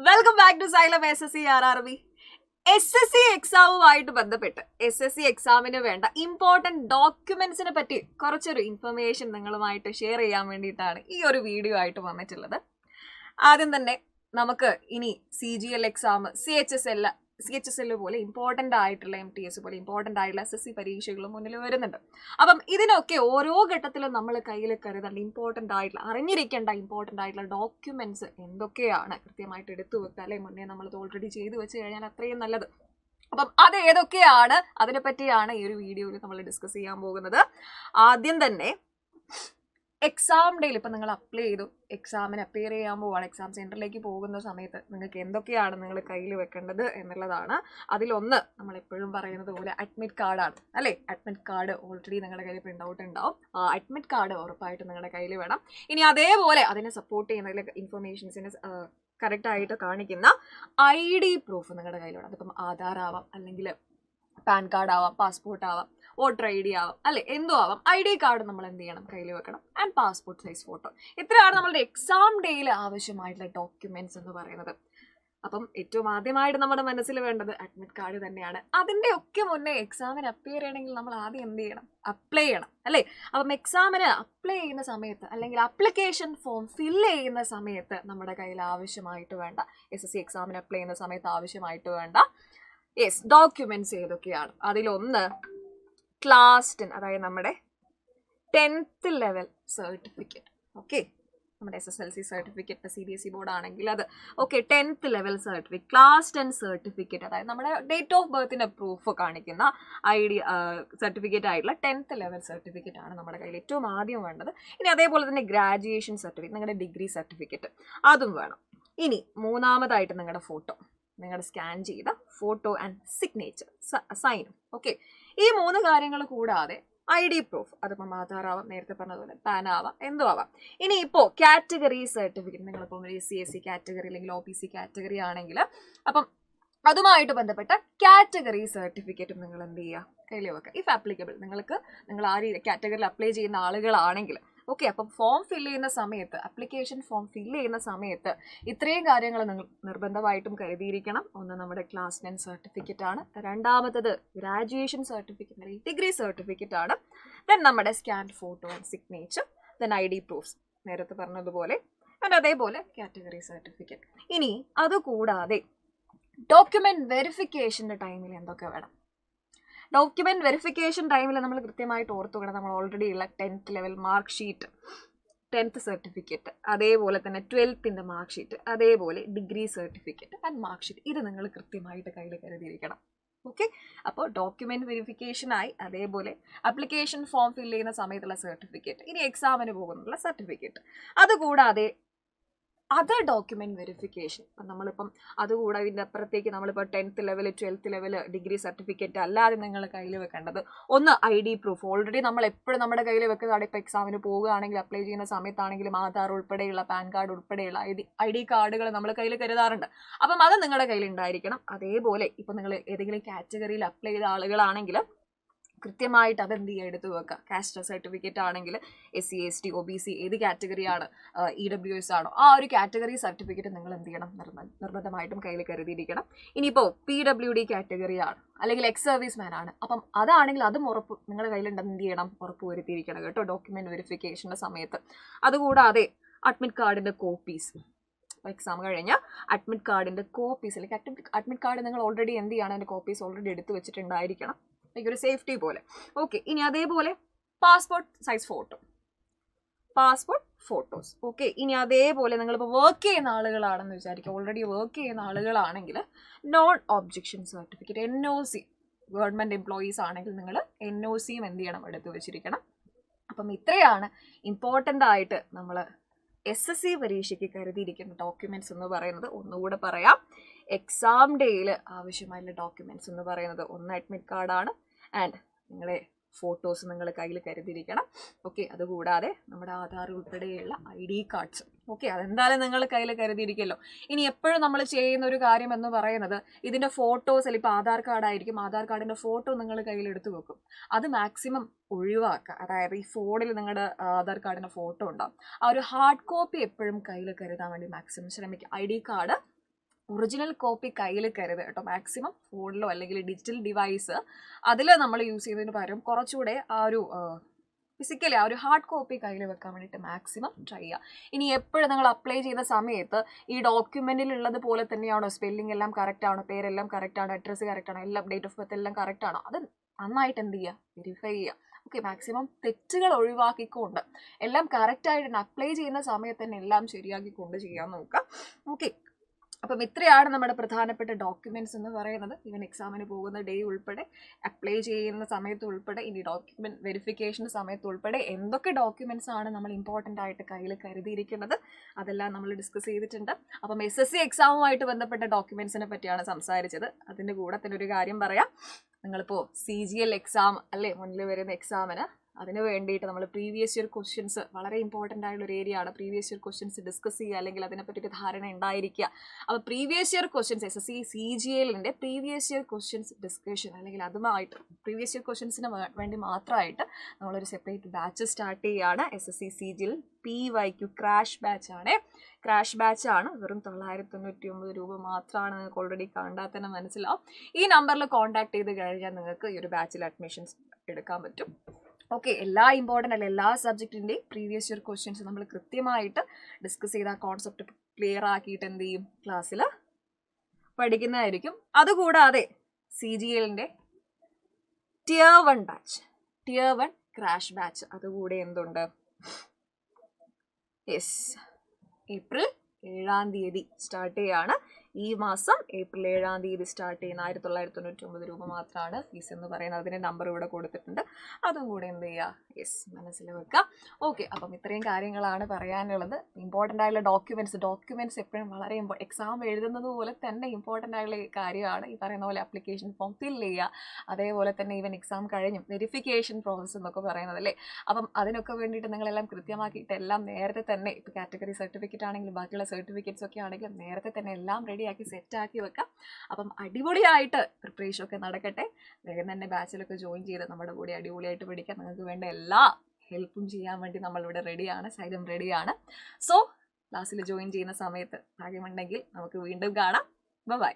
Welcome back to Xylem SSC RRB. SSC എക്സാമുമായിട്ട് ബന്ധപ്പെട്ട് SSC എക്സാമിന് വേണ്ട ഇമ്പോർട്ടൻറ്റ് ഡോക്യുമെന്റ്സിനെ പറ്റി കുറച്ചൊരു ഇൻഫർമേഷൻ നിങ്ങളുമായിട്ട് ഷെയർ ചെയ്യാൻ വേണ്ടിയിട്ടാണ് ഈ ഒരു വീഡിയോ ആയിട്ട് വന്നിട്ടുള്ളത്. ആദ്യം തന്നെ നമുക്ക് ഇനി CGL എക്സാം, CHSL പോലെ ഇമ്പോർട്ടൻ്റ് ആയിട്ടുള്ള MTS പോലെ ഇമ്പോർട്ടൻ്റ് ആയിട്ടുള്ള SSC പരീക്ഷകളും മുന്നിൽ വരുന്നുണ്ട്. അപ്പം ഇതിനൊക്കെ ഓരോ ഘട്ടത്തിലും നമ്മൾ കയ്യിൽ കരുതേണ്ട ഇമ്പോർട്ടൻ്റ് ആയിട്ടുള്ള അറിഞ്ഞിരിക്കേണ്ട ഇമ്പോർട്ടൻ്റ് ആയിട്ടുള്ള ഡോക്യുമെന്റ്സ് എന്തൊക്കെയാണ് കൃത്യമായിട്ട് എടുത്തു വെക്കുക, അല്ലെ മുന്നേ നമ്മളത് ഓൾറെഡി ചെയ്തു വെച്ച് കഴിഞ്ഞാൽ അത്രയും നല്ലത്. അപ്പം അത് ഏതൊക്കെയാണ്, അതിനെപ്പറ്റിയാണ് ഈ ഒരു വീഡിയോയിൽ നമ്മൾ ഡിസ്കസ് ചെയ്യാൻ പോകുന്നത്. ആദ്യം തന്നെ എക്സാം ഡേയിൽ ഇപ്പം നിങ്ങൾ അപ്ലൈ ചെയ്തു, എക്സാമിന് അപ്പിയർ ചെയ്യാൻ പോവാണ്, എക്സാം സെൻറ്ററിലേക്ക് പോകുന്ന സമയത്ത് നിങ്ങൾക്ക് എന്തൊക്കെയാണ് നിങ്ങൾ കയ്യിൽ വെക്കേണ്ടത് എന്നുള്ളതാണ്. അതിലൊന്ന് നമ്മൾ എപ്പോഴും പറയുന്നത് പോലെ അഡ്മിറ്റ് കാർഡാണ്, അല്ലേ? അഡ്മിറ്റ് കാർഡ് ഓൾറെഡി നിങ്ങളുടെ കയ്യിൽ പ്രിൻ്റ് ഔട്ട് ഉണ്ടാവും. അഡ്മിറ്റ് കാർഡ് ഉറപ്പായിട്ട് നിങ്ങളുടെ കയ്യിൽ വേണം. ഇനി അതേപോലെ അതിനെ സപ്പോർട്ട് ചെയ്യുന്നതിൽ ഇൻഫർമേഷൻസിന് കറക്റ്റായിട്ട് കാണിക്കുന്ന ID പ്രൂഫ് നിങ്ങളുടെ കയ്യിൽ വേണം. അതിപ്പം ആധാർ ആവാം, അല്ലെങ്കിൽ പാൻ കാർഡ് ആവാം, പാസ്പോർട്ട് ആവാം, വോട്ടർ ID ആവാം, അല്ലെ എന്തോ ആവാം. ID കാർഡ് നമ്മൾ എന്ത് ചെയ്യണം, കയ്യിൽ വെക്കണം. And passport size photo. ഇത്രയാണ് നമ്മളുടെ എക്സാം ഡേയിൽ ആവശ്യമായിട്ടുള്ള ഡോക്യുമെന്റ്സ് എന്ന് പറയുന്നത്. അപ്പം ഏറ്റവും ആദ്യമായിട്ട് നമ്മുടെ മനസ്സിൽ വേണ്ടത് അഡ്മിറ്റ് കാർഡ് തന്നെയാണ്. അതിൻ്റെ ഒക്കെ മുന്നേ എക്സാമിന് അപ്പിയർ ചെയ്യണമെങ്കിൽ നമ്മൾ ആദ്യം എന്ത് ചെയ്യണം, അപ്ലൈ ചെയ്യണം, അല്ലേ? അപ്പം എക്സാമിന് അപ്ലൈ ചെയ്യുന്ന സമയത്ത് അല്ലെങ്കിൽ അപ്ലിക്കേഷൻ ഫോം ഫില്ല് ചെയ്യുന്ന സമയത്ത് നമ്മുടെ കയ്യിൽ ആവശ്യമായിട്ട് വേണ്ട, SSC എക്സാമിന് അപ്ലൈ ചെയ്യുന്ന സമയത്ത് ആവശ്യമായിട്ട് വേണ്ട ഡോക്യുമെന്റ്സ് ഏതൊക്കെയാണ്? അതിലൊന്ന് ക്ലാസ് 10, അതായത് നമ്മുടെ 10th ലെവൽ സർട്ടിഫിക്കറ്റ്. ഓക്കെ, നമ്മുടെ SSLC സർട്ടിഫിക്കറ്റ് CBSE ബോർഡ് ആണെങ്കിൽ അത് okay. 10th level certificate, class 10 certificate, അതായത് നമ്മുടെ ഡേറ്റ് ഓഫ് ബർത്തിന്റെ പ്രൂഫ് കാണിക്കുന്ന ID സർട്ടിഫിക്കറ്റ് ആയിട്ടുള്ള 10th ലെവൽ സർട്ടിഫിക്കറ്റ് ആണ് നമ്മുടെ കയ്യിൽ ഏറ്റവും ആദ്യം വേണ്ടത്. ഇനി അതേപോലെ തന്നെ ഗ്രാജുവേഷൻ സർട്ടിഫിക്കറ്റ്, നിങ്ങളുടെ ഡിഗ്രി സർട്ടിഫിക്കറ്റ്, അതും വേണം. ഇനി മൂന്നാമതായിട്ട് നിങ്ങളുടെ ഫോട്ടോ, നിങ്ങളുടെ സ്കാൻ ചെയ്ത ഫോട്ടോ ആൻഡ് സിഗ്നേച്ചർ, സൈനും. ഓക്കെ, ഈ 3 കാര്യങ്ങൾ കൂടാതെ ID പ്രൂഫ്, അതിപ്പം ആധാർ ആവാം, നേരത്തെ പറഞ്ഞതുപോലെ പാൻ ആവാം, എന്തോ ആവാം. ഇനി ഇപ്പോൾ കാറ്റഗറി സർട്ടിഫിക്കറ്റ്, നിങ്ങളിപ്പം SC കാറ്റഗറി അല്ലെങ്കിൽ OBC കാറ്റഗറി ആണെങ്കിൽ അപ്പം അതുമായിട്ട് ബന്ധപ്പെട്ട കാറ്റഗറി സർട്ടിഫിക്കറ്റും നിങ്ങൾ എന്ത് ചെയ്യുക, കയ്യിൽ വെക്കുക. ഇഫ് ആപ്ലിക്കബിൾ, നിങ്ങൾ ആ കാറ്റഗറിയിൽ അപ്ലൈ ചെയ്യുന്ന ആളുകളാണെങ്കിൽ ഓക്കെ. അപ്പം ഫോം ഫില്ല് ചെയ്യുന്ന സമയത്ത്, അപ്ലിക്കേഷൻ ഫോം ഫില്ല് ചെയ്യുന്ന സമയത്ത് ഇത്രയും കാര്യങ്ങൾ നിങ്ങൾ നിർബന്ധമായിട്ടും കരുതിയിരിക്കണം. ഒന്ന് നമ്മുടെ ക്ലാസ് 10 സർട്ടിഫിക്കറ്റ് ആണ്, രണ്ടാമത്തത് ഗ്രാജുവേഷൻ സർട്ടിഫിക്കറ്റ് അല്ലെങ്കിൽ ഡിഗ്രി സർട്ടിഫിക്കറ്റ് ആണ്, ദെൻ നമ്മുടെ scanned photo and signature, then ID proofs നേരത്തെ പറഞ്ഞതുപോലെ, ആൻഡ് അതേപോലെ കാറ്റഗറി സർട്ടിഫിക്കറ്റ്. ഇനി അതുകൂടാതെ ഡോക്യുമെന്റ് വെരിഫിക്കേഷൻ്റെ ടൈമിൽ എന്തൊക്കെ വേണം? ഡോക്യുമെന്റ് വെരിഫിക്കേഷൻ ടൈമിൽ നമ്മൾ കൃത്യമായിട്ട് ഓർത്തു വേണം, നമ്മൾ ഓൾറെഡി ഉള്ള 10th level mark sheet, 10th certificate, അതേപോലെ തന്നെ 12th മാർക്ക് ഷീറ്റ്, അതേപോലെ degree certificate and mark sheet, ഇത് നിങ്ങൾ കൃത്യമായിട്ട് കയ്യിൽ കരുതിയിരിക്കണം. ഓക്കെ, അപ്പോൾ ഡോക്യുമെന്റ് വെരിഫിക്കേഷനായി, അതേപോലെ അപ്ലിക്കേഷൻ ഫോം ഫില്ല് ചെയ്യുന്ന സമയത്തുള്ള സർട്ടിഫിക്കറ്റ്, ഇനി എക്സാമിന് പോകുന്നുള്ള സർട്ടിഫിക്കറ്റ്, അതുകൂടാതെ അതർ ഡോക്യുമെന്റ് വെരിഫിക്കേഷൻ. അപ്പം നമ്മളിപ്പം അതുകൂടെ ഇതിൻ്റെ അപ്പുറത്തേക്ക് നമ്മളിപ്പോൾ 10th level 12th level degree certificate അല്ലാതെ നിങ്ങൾ കയ്യിൽ വെക്കേണ്ടത് ഒന്ന് ID പ്രൂഫ്. ഓൾറെഡി നമ്മൾ എപ്പോഴും നമ്മുടെ കയ്യിൽ വെക്കുന്നതാണ്. ഇപ്പോൾ എക്സാമിന് പോവുകയാണെങ്കിൽ, അപ്ലൈ ചെയ്യുന്ന സമയത്താണെങ്കിലും ആധാർ ഉൾപ്പെടെയുള്ള, പാൻ കാർഡ് ഉൾപ്പെടെയുള്ള ID കാർഡുകൾ നമ്മൾ കയ്യിൽ കരുതാറുണ്ട്. അപ്പം അത് നിങ്ങളുടെ കയ്യിൽ ഉണ്ടായിരിക്കണം. അതേപോലെ ഇപ്പം നിങ്ങൾ ഏതെങ്കിലും കാറ്റഗറിയിൽ അപ്ലൈ ചെയ്ത ആളുകളാണെങ്കിൽ കൃത്യമായിട്ട് അതെന്ത് ചെയ്യുക, എടുത്തു വെക്കുക. കാസ്റ്റ് സർട്ടിഫിക്കറ്റ് ആണെങ്കിൽ SC ST OBC ഏത് കാറ്റഗറിയാണ്, EWS ആണോ, ആ ഒരു കാറ്റഗറി സർട്ടിഫിക്കറ്റ് നിങ്ങൾ എന്ത് ചെയ്യണം, നിർബന്ധമായിട്ടും കയ്യിൽ കരുതിയിരിക്കണം. ഇനിയിപ്പോൾ PWD കാറ്റഗറി ആണ്, അല്ലെങ്കിൽ എക്സ് സർവീസ് മാൻ ആണ്, അപ്പം അതാണെങ്കിൽ അതും ഉറപ്പ് നിങ്ങളുടെ കയ്യിലുണ്ടെന്ന് എന്ത് ചെയ്യണം, ഉറപ്പ് വരുത്തിയിരിക്കണം കേട്ടോ, ഡോക്യുമെന്റ് വെരിഫിക്കേഷൻ്റെ സമയത്ത്. അതുകൂടാതെ അഡ്മിറ്റ് കാർഡിൻ്റെ കോപ്പീസ്, എക്സാം കഴിഞ്ഞാൽ അഡ്മിറ്റ് കാർഡിൻ്റെ കോപ്പീസ്, അല്ലെങ്കിൽ അഡ്മിറ്റ് കാർഡ് നിങ്ങൾ ഓൾറെഡി എന്ത് ചെയ്യണം, അതിൻ്റെ കോപ്പീസ് ഓൾറെഡി എടുത്തു വെച്ചിട്ടുണ്ടായിരിക്കണം, ഒരു സേഫ്റ്റി പോലെ. ഓക്കെ, ഇനി അതേപോലെ passport size photo, passport photos. Okay, ഇനി അതേപോലെ നിങ്ങളിപ്പോൾ വർക്ക് ചെയ്യുന്ന ആളുകളാണെന്ന് വിചാരിക്കുക, ഓൾറെഡി വർക്ക് ചെയ്യുന്ന ആളുകളാണെങ്കിൽ non objection certificate, NOC, government employees ആണെങ്കിൽ നിങ്ങൾ NOCയും എന്ത് ചെയ്യണം, എടുത്തു വെച്ചിരിക്കണം. അപ്പം ഇത്രയാണ് ഇമ്പോർട്ടൻ്റ് ആയിട്ട് നമ്മൾ SSC പരീക്ഷയ്ക്ക് കരുതിയിരിക്കുന്ന ഡോക്യുമെന്റ്സ് എന്ന് പറയുന്നത്. ഒന്നുകൂടെ പറയാം, എക്സാം ഡേയിൽ ആവശ്യമായുള്ള ഡോക്യുമെന്റ്സ് എന്ന് പറയുന്നത് ഒന്ന് അഡ്മിറ്റ് കാർഡാണ്, ആൻഡ് നിങ്ങളെ ഫോട്ടോസ് നിങ്ങൾ കയ്യിൽ കരുതിയിരിക്കണം. ഓക്കെ, അതുകൂടാതെ നമ്മുടെ ആധാർ ഉൾപ്പെടെയുള്ള ID കാർഡ്സ്. ഓക്കെ, അതെന്തായാലും നിങ്ങൾ കയ്യിൽ കരുതിയിരിക്കുമല്ലോ. ഇനി എപ്പോഴും നമ്മൾ ചെയ്യുന്ന ഒരു കാര്യം എന്ന് പറയുന്നത് ഇതിൻ്റെ ഫോട്ടോസ്, അല്ലെങ്കിൽ ഇപ്പോൾ ആധാർ കാർഡായിരിക്കും, ആധാർ കാർഡിൻ്റെ ഫോട്ടോ നിങ്ങൾ കയ്യിൽ എടുത്ത് വെക്കും. അത് മാക്സിമം ഒഴിവാക്കുക. അതായത് ഈ ഫോണിൽ നിങ്ങളുടെ ആധാർ കാർഡിൻ്റെ ഫോട്ടോ ഉണ്ടാവും, ആ ഒരു ഹാർഡ് കോപ്പി എപ്പോഴും കയ്യിൽ കരുതാൻ വേണ്ടി മാക്സിമം ശ്രമിക്കുക. ID കാർഡ് ഒറിജിനൽ കോപ്പി കയ്യിൽ കരുതുക കേട്ടോ. മാക്സിമം ഫോണിലോ അല്ലെങ്കിൽ ഡിജിറ്റൽ ഡിവൈസ് അതിൽ നമ്മൾ യൂസ് ചെയ്യുന്നതിന് പകരം കുറച്ചുകൂടെ ആ ഒരു ഫിസിക്കലി ആ ഒരു ഹാർഡ് കോപ്പി കയ്യിൽ വെക്കാൻ വേണ്ടിയിട്ട് മാക്സിമം ട്രൈ ചെയ്യുക. ഇനി എപ്പോഴും നിങ്ങൾ അപ്ലൈ ചെയ്യുന്ന സമയത്ത് ഈ ഡോക്യുമെന്റിൽ ഉള്ളത് പോലെ തന്നെയാണോ, സ്പെല്ലിംഗ് എല്ലാം കറക്റ്റ് ആണോ, പേരെല്ലാം കറക്റ്റ് ആണോ, അഡ്രസ്സ് കറക്റ്റ് ആണോ, എല്ലാം ഡേറ്റ് ഓഫ് ബർത്ത് എല്ലാം കറക്റ്റ് ആണോ, അത് നന്നായിട്ട് എന്ത് ചെയ്യുക, വെരിഫൈ ചെയ്യുക. ഓക്കെ, മാക്സിമം തെറ്റുകൾ ഒഴിവാക്കിക്കൊണ്ട് എല്ലാം കറക്റ്റായിട്ട് അപ്ലൈ ചെയ്യുന്ന സമയത്ത് തന്നെ എല്ലാം ശരിയാക്കിക്കൊണ്ട് ചെയ്യാൻ നോക്കുക. ഓക്കെ, അപ്പം ഇത്രയാണ് നമ്മുടെ പ്രധാനപ്പെട്ട ഡോക്യുമെന്റ്സ് എന്ന് പറയുന്നത്. ഈവൻ എക്സാമിന് പോകുന്ന ഡേ ഉൾപ്പെടെ, അപ്ലൈ ചെയ്യുന്ന സമയത്ത് ഉൾപ്പെടെ, ഇനി ഡോക്യുമെന്റ് വെരിഫിക്കേഷൻ സമയത്ത് ഉൾപ്പെടെ എന്തൊക്കെ ഡോക്യുമെന്റ്സ് ആണ് നമ്മൾ ഇമ്പോർട്ടൻ്റ് ആയിട്ട് കയ്യിൽ കരുതിയിരിക്കുന്നത് അതെല്ലാം നമ്മൾ ഡിസ്കസ് ചെയ്തിട്ടുണ്ട്. അപ്പം SSC എക്സാമുമായിട്ട് ബന്ധപ്പെട്ട ഡോക്യുമെന്റ്സിനെ പറ്റിയാണ് സംസാരിച്ചത്. അതിൻ്റെ കൂടെ തന്നെ ഒരു കാര്യം പറയാം. നിങ്ങളിപ്പോൾ CGL എക്സാം അല്ലേ മുന്നിൽ വരുന്ന എക്സാമിന്, അതിന് വേണ്ടിയിട്ട് നമ്മൾ പ്രീവിയസ് ഇയർ ക്വസ്റ്റ്യൻസ് വളരെ ഇമ്പോർട്ടൻ്റ് ആയിട്ടുള്ള ഒരു ഏരിയ ആണ്. പ്രീവിയസ് ഇയർ ക്വസ്റ്റ്യൻസ് ഡിസ്കസ് ചെയ്യുക, അല്ലെങ്കിൽ അതിനെപ്പറ്റി ഒരു ധാരണ ഉണ്ടായിരിക്കുക. അപ്പോൾ പ്രീവിയസ് ഇയർ ക്വസ്റ്റ്യൻസ് SSC CGLന്റെ പ്രീവിയസ് ഇയർ ക്വസ്റ്റ്യൻസ് ഡിസ്കഷൻ, അല്ലെങ്കിൽ അതുമായിട്ട് പ്രീവിയസ് ഇയർ ക്വസ്റ്റ്യൻസിന് വേണ്ടി മാത്രമായിട്ട് നമ്മളൊരു സെപ്പറേറ്റ് ബാച്ച് സ്റ്റാർട്ട് ചെയ്യുകയാണ്. SSC CGL PYQ crash batch ആണ്. ക്രാഷ് ബാച്ച് ആണ്. വെറും 999 രൂപ മാത്രമാണ്. നിങ്ങൾക്ക് ഓൾറെഡി കണ്ടാൽ തന്നെ മനസ്സിലാവും. ഈ നമ്പറിൽ കോൺടാക്ട് ചെയ്ത് കഴിഞ്ഞാൽ നിങ്ങൾക്ക് ഈ ഒരു ബാച്ചിൽ അഡ്മിഷൻസ് എടുക്കാൻ പറ്റും. ഓക്കെ, എല്ലാ ഇമ്പോർട്ടൻ്റ് അല്ല എല്ലാ സബ്ജക്റ്റിൻ്റെയും പ്രീവിയസ് ഇയർ ക്വസ്റ്റ്യൻസ് നമ്മൾ കൃത്യമായിട്ട് ഡിസ്കസ് ചെയ്ത കോൺസെപ്റ്റ് ക്ലിയർ ആക്കിയിട്ട് എന്ത് ചെയ്യും, ക്ലാസ്സിൽ പഠിക്കുന്നതായിരിക്കും. അതുകൂടാതെ CGLന്റെ Tier 1 batch, Tier 1 crash batch അതുകൂടെ എന്തുണ്ട്, യെസ്, ഏപ്രിൽ 7-ാം തീയതി സ്റ്റാർട്ട് ചെയ്യാണ്. ഈ മാസം ഏപ്രിൽ 7-ാം തീയതി സ്റ്റാർട്ട് ചെയ്യുന്ന 1999 രൂപ മാത്രമാണ് ഫീസ് എന്ന് പറയുന്നത്. അതിൻ്റെ നമ്പർ ഇവിടെ കൊടുത്തിട്ടുണ്ട്, അതും കൂടെ എന്ത് ചെയ്യുക, യെസ്, മനസ്സിൽ വെക്കുക. ഓക്കെ, അപ്പം ഇത്രയും കാര്യങ്ങളാണ് പറയാനുള്ളത്. ഇമ്പോർട്ടൻ്റ് ആയിട്ടുള്ള ഡോക്യുമെൻറ്റ്സ് എപ്പോഴും വളരെ എക്സാം എഴുതുന്നത് പോലെ തന്നെ ഇമ്പോർട്ടൻ്റ് ആയിട്ടുള്ള കാര്യമാണ്. ഈ പറയുന്ന പോലെ ആപ്ലിക്കേഷൻ ഫോം ഫില്ല് ചെയ്യുക, അതേപോലെ തന്നെ ഈവൻ എക്സാം കഴിഞ്ഞും വെരിഫിക്കേഷൻ പ്രോസസ്സ് എന്നൊക്കെ പറയുന്നത് അല്ലേ. അപ്പം അതിനൊക്കെ വേണ്ടിയിട്ട് നിങ്ങളെല്ലാം കൃത്യമാക്കിയിട്ട് എല്ലാം നേരത്തെ തന്നെ, ഇപ്പോൾ കാറ്റഗറി സർട്ടിഫിക്കറ്റ് ആണെങ്കിലും ബാക്കിയുള്ള സർട്ടിഫിക്കറ്റ്സ് ഒക്കെ ആണെങ്കിലും നേരത്തെ തന്നെ എല്ലാം റെഡിയാക്കി സെറ്റാക്കി വെക്കാം. അപ്പം അടിപൊളിയായിട്ട് പ്രിപ്പറേഷൻ ഒക്കെ നടക്കട്ടെ. വേഗം തന്നെ ബാച്ചിലൊക്കെ ജോയിൻ ചെയ്ത് നമ്മുടെ കൂടെ അടിപൊളിയായിട്ട് പഠിക്കാൻ നിങ്ങൾക്ക് വേണ്ട എല്ലാ ഹെൽപ്പും ചെയ്യാൻ വേണ്ടി നമ്മളിവിടെ റെഡിയാണ്, സൈലം റെഡിയാണ്. സോ ക്ലാസ്സിൽ ജോയിൻ ചെയ്യുന്ന സമയത്ത് ഭാഗ്യമുണ്ടെങ്കിൽ നമുക്ക് വീണ്ടും കാണാം. ബൈ.